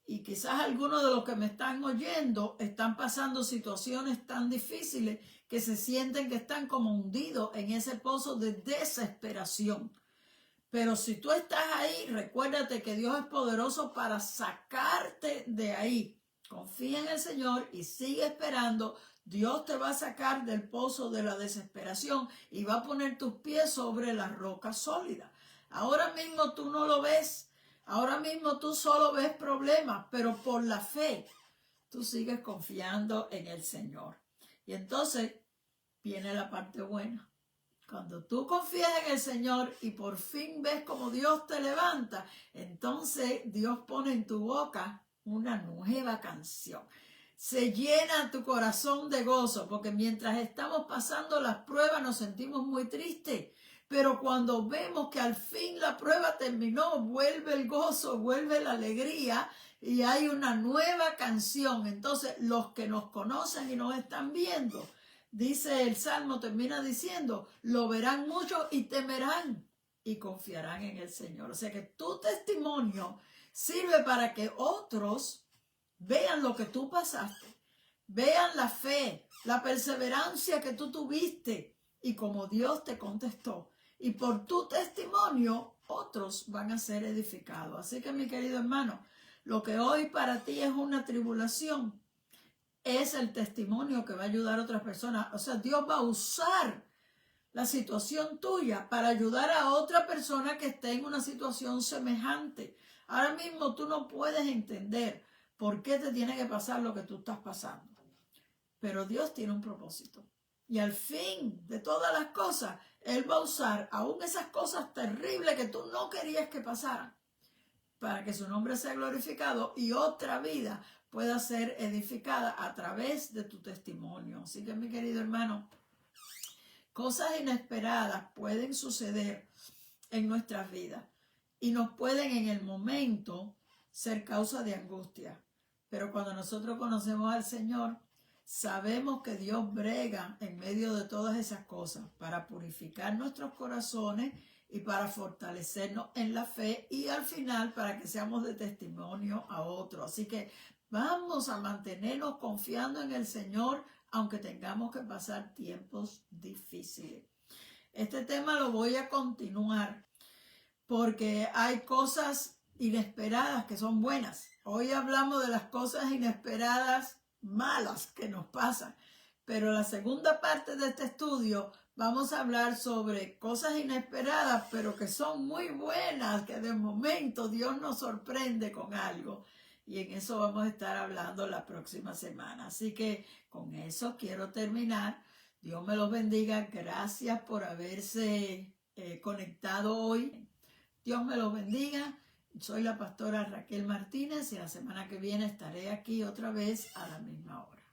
Y quizás algunos de los que me están oyendo están pasando situaciones tan difíciles que se sienten que están como hundidos en ese pozo de desesperación. Pero si tú estás ahí, recuérdate que Dios es poderoso para sacarte de ahí. Confía en el Señor y sigue esperando. Dios te va a sacar del pozo de la desesperación y va a poner tus pies sobre la roca sólida. Ahora mismo tú no lo ves. Ahora mismo tú solo ves problemas, pero por la fe tú sigues confiando en el Señor. Y entonces viene la parte buena. Cuando tú confías en el Señor y por fin ves cómo Dios te levanta, entonces Dios pone en tu boca una nueva canción. Se llena tu corazón de gozo, porque mientras estamos pasando las pruebas nos sentimos muy tristes. Pero cuando vemos que al fin la prueba terminó, vuelve el gozo, vuelve la alegría y hay una nueva canción. Entonces los que nos conocen y nos están viendo, dice el Salmo, termina diciendo, lo verán muchos y temerán y confiarán en el Señor. O sea que tu testimonio sirve para que otros vean lo que tú pasaste, vean la fe, la perseverancia que tú tuviste y cómo Dios te contestó. Y por tu testimonio, otros van a ser edificados. Así que, mi querido hermano, lo que hoy para ti es una tribulación, es el testimonio que va a ayudar a otras personas. O sea, Dios va a usar la situación tuya para ayudar a otra persona que esté en una situación semejante. Ahora mismo tú no puedes entender por qué te tiene que pasar lo que tú estás pasando. Pero Dios tiene un propósito. Y al fin de todas las cosas, Él va a usar aún esas cosas terribles que tú no querías que pasaran para que su nombre sea glorificado y otra vida pueda ser edificada a través de tu testimonio. Así que, mi querido hermano, cosas inesperadas pueden suceder en nuestras vidas y nos pueden en el momento ser causa de angustia. Pero cuando nosotros conocemos al Señor, sabemos que Dios brega en medio de todas esas cosas para purificar nuestros corazones y para fortalecernos en la fe y al final para que seamos de testimonio a otros. Así que vamos a mantenernos confiando en el Señor aunque tengamos que pasar tiempos difíciles. Este tema lo voy a continuar porque hay cosas inesperadas que son buenas. Hoy hablamos de las cosas inesperadas malas que nos pasan, pero la segunda parte de este estudio vamos a hablar sobre cosas inesperadas, pero que son muy buenas, que de momento Dios nos sorprende con algo. Y en eso vamos a estar hablando la próxima semana. Así que con eso quiero terminar. Dios me los bendiga. Gracias por haberse conectado hoy. Dios me los bendiga Soy la pastora Raquel Martínez y la semana que viene estaré aquí otra vez a la misma hora.